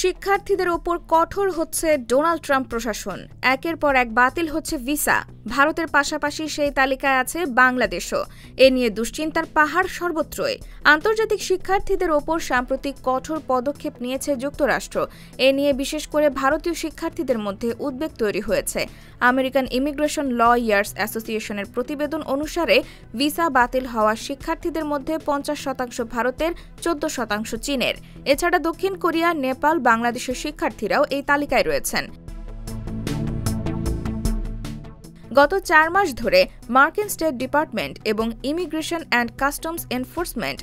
শিক্ষার্থীদের ওপর কঠোর হচ্ছে ডোনাল্ড ট্রাম্প প্রশাসন। একের পর এক বাতিল হচ্ছে ভিসা। ভারতের পাশাপাশি সেই তালিকায় আছে বাংলাদেশও। এ নিয়ে দুশ্চিন্তার পাহাড় সর্বত্রই। আন্তর্জাতিক শিক্ষার্থীদের ওপর সাম্প্রতিক কঠোর পদক্ষেপ নিয়েছে যুক্তরাষ্ট্র। এ নিয়ে বিশেষ করে ভারতীয় শিক্ষার্থীদের মধ্যে উদ্বেগ তৈরি হয়েছে। আমেরিকান ইমিগ্রেশন লয়ার্স অ্যাসোসিয়েশনের প্রতিবেদন অনুসারে ভিসা বাতিল হওয়া শিক্ষার্থীদের মধ্যে 50% ভারতের, 14% চীনের। এছাড়া দক্ষিণ কোরিয়া, নেপাল, বাংলাদেশের শিক্ষার্থীরাও এই তালিকায় রয়েছেন। গত 4 মাস ধরে মার্কিন স্টেট ডিপার্টমেন্ট এবং immigration and customs enforcement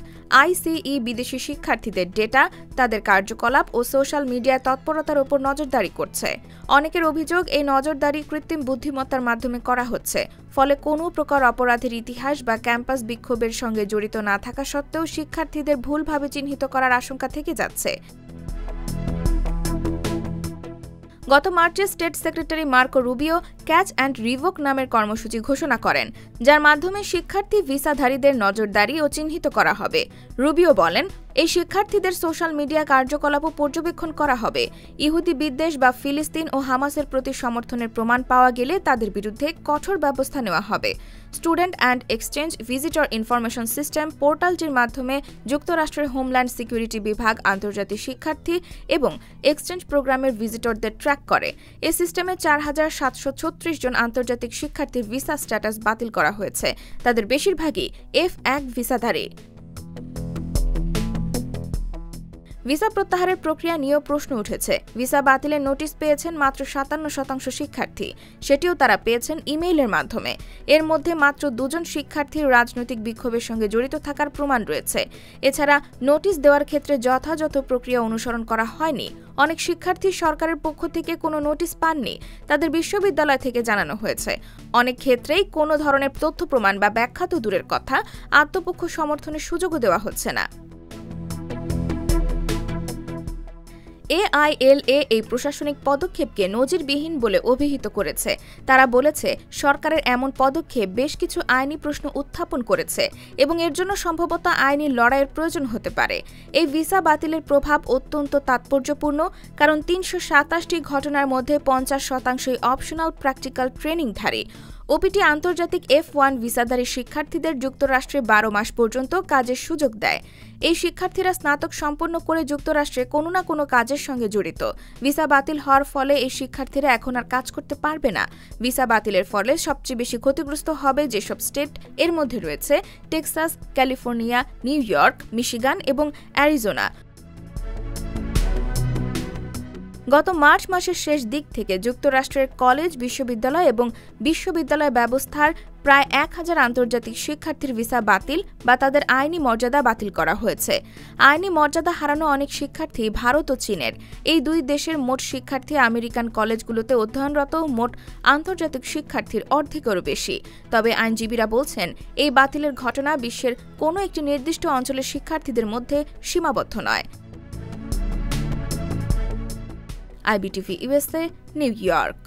(ICE) বিদেশি শিক্ষার্থীদের ডেটা, তাদের কার্যকলাপ ও সোশ্যাল মিডিয়ায় তৎপরতার উপর নজরদারি করছে। অনেকের অভিযোগ, এই নজরদারি কৃত্রিম বুদ্ধিমত্তার মাধ্যমে করা হচ্ছে। ফলে কোনো প্রকার অপরাধের ইতিহাস বা ক্যাম্পাস বিক্ষোভের সঙ্গে জড়িত না থাকা সত্ত্বেও শিক্ষার্থীদের ভুলভাবে চিহ্নিত করার আশঙ্কা থেকে যাচ্ছে। গত মার্চে state secretary Marco Rubio catch and revoke নামের কর্মসূচি ঘোষণা করেন, যার মাধ্যমে শিক্ষার্থী ভিসাধারীদের নজরদারি ও চিহ্নিত করা হবে। রুবিও বলেন, এই শিক্ষার্থীদের সোশ্যাল মিডিয়া কার্যকলাপও পর্যবেক্ষণ করা হবে। ইহুদি বিদ্বেষ বা ফিলিস্তিন ও হামাসের প্রতি সমর্থনের প্রমাণ পাওয়া গেলে তাদের বিরুদ্ধে কঠোর ব্যবস্থা নেওয়া হবে। Student and exchange visitor information system পোর্টালটির মাধ্যমে যুক্তরাষ্ট্রের হোমল্যান্ড সিকিউরিটি বিভাগ আন্তর্জাতিক শিক্ষার্থী এবং এক্সচেঞ্জ প্রোগ্রামের ভিজিটরদের ট্র্যাক করে। এ সিস্টেমে 4736 জন আন্তর্জাতিক শিক্ষার্থীর ভিসা স্ট্যাটাস বাতিল করা হয়েছে। তাদের বেশিরভাগই F1 ভিসাধারী। ভিসা প্রত্যাহারের প্রক্রিয়া নিয়েও প্রশ্ন উঠেছে। ভিসা বাতিলের নোটিশ পেয়েছেন মাত্র 57% শিক্ষার্থী, সেটিও তারা পেয়েছেন ইমেইলের মাধ্যমে। এর মধ্যে মাত্র 2 জন শিক্ষার্থীর রাজনৈতিক বিক্ষোভের সঙ্গে জড়িত থাকার প্রমাণ রয়েছে। এছাড়া নোটিশ দেওয়ার ক্ষেত্রে যথাযথ প্রক্রিয়া অনুসরণ করা হয়নি। অনেক শিক্ষার্থী সরকারের পক্ষ থেকে কোনো নোটিশ পাননি, তাদের বিশ্ববিদ্যালয় থেকে জানানো হয়েছে। অনেক ক্ষেত্রেই কোনো ধরনের তথ্য প্রমাণ বা ব্যাখ্যা তো দূরের কথা, আত্মপক্ষ সমর্থনের সুযোগও দেওয়া হচ্ছে না। AILA এই প্রশাসনিক পদক্ষেপকে নজিরবিহীন বলে অভিহিত করেছে। তারা বলেছে, সরকারের এমন পদক্ষেপ বেশ কিছু আইনি প্রশ্ন উত্থাপন করেছে এবং এর জন্য সম্ভবত আইনি লড়াইয়ের প্রয়োজন হতে পারে। এই ভিসা বাতিলের প্রভাব অত্যন্ত তাৎপর্যপূর্ণ, কারণ 327টি ঘটনার মধ্যে 50% অপশনাল প্র্যাকটিক্যাল ট্রেনিংধারী। OPT আন্তর্জাতিক F1 ভিসাধারী শিক্ষার্থীদের যুক্তরাষ্ট্রে 12 মাস পর্যন্ত কাজের সুযোগ দেয়। এই শিক্ষার্থীরা স্নাতক সম্পন্ন করে যুক্তরাষ্ট্রে কোনো না কোনো কাজের সঙ্গে জড়িত। ভিসা বাতিল হওয়ার ফলে এই শিক্ষার্থীরা এখন আর কাজ করতে পারবে না। ভিসা বাতিলের ফলে সবচেয়ে বেশি ক্ষতিগ্রস্ত হবে যেসব স্টেট, এর মধ্যে রয়েছে Texas, California, new York, Michigan এবং অ্যারিজোনা। গত মার্চ মাসের শেষ দিক থেকে যুক্তরাষ্ট্রের কলেজ, বিশ্ববিদ্যালয় এবং বিশ্ববিদ্যালয় ব্যবস্থার প্রায় 1000 আন্তর্জাতিক শিক্ষার্থীর ভিসা বাতিল বা তাদের আইনি মর্যাদা বাতিল করা হয়েছে। আইনি মর্যাদা হারানো অনেক শিক্ষার্থী ভারত ও চীনের। এই দুই দেশের মোট শিক্ষার্থী আমেরিকান কলেজগুলোতে অধ্যয়নরত মোট আন্তর্জাতিক শিক্ষার্থীর অর্ধেকেরও বেশি। তবে আইনজীবীরা বলছেন, এই বাতিলের ঘটনা বিশ্বের কোনো একটি নির্দিষ্ট অঞ্চলের শিক্ষার্থীদের মধ্যে সীমাবদ্ধ নয়। IBTV USA, new York.